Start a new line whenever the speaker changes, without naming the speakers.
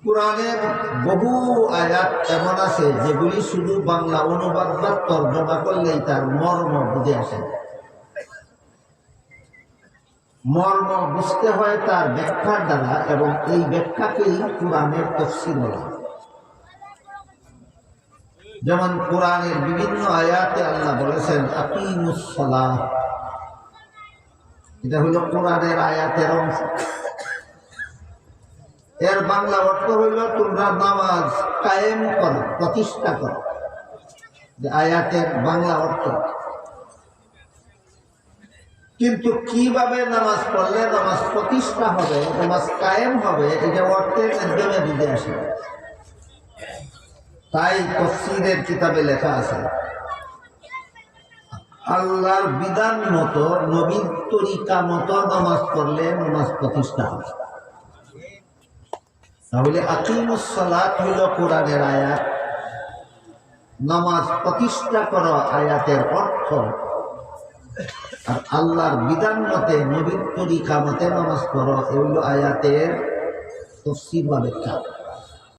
কোরআনের বহু আয়াত এমন আছে যেগুলি শুধু বাংলা অনুবাদ বা তর্জমা করলেই তার মর্ম বুঝে আসে। মর্ম বুঝতে হয় তার ব্যাখ্যার দ্বারা, এবং এই ব্যাখ্যাকেই কোরআনের তাফসীর বলা। যেমন কোরআনের বিভিন্ন আয়াতে আল্লাহ বলেছেন আকিমুস সালাহ, এটা হলো কোরআনের আয়াতের অংশ। এর বাংলা অর্থ হইল তোমরা নামাজ কায়েম করো, প্রতিষ্ঠা করো। আয়াতের বাংলা অর্থ। কিন্তু কিভাবে নামাজ পড়লে নামাজ প্রতিষ্ঠা হবে, নামাজ কায়েম হবে, এটা অর্থের মাধ্যমে বুঝে আসে। তাই তাফসীরের কিতাবে লেখা আছে আল্লাহর বিধান মতো, নবীর তরিকা মতো নামাজ পড়লে নামাজ প্রতিষ্ঠা হবে। তাহলে আকিমুস সালাত হইল কোরআনের আয়াত, নামাজ প্রতিষ্ঠা করো আয়াতের অর্থ, আর আল্লাহর বিধান মতে, নবীর তরিকা মতে নামাজ পড়ো এগুলো আয়াতের তাফসীর বা ব্যাখ্যা।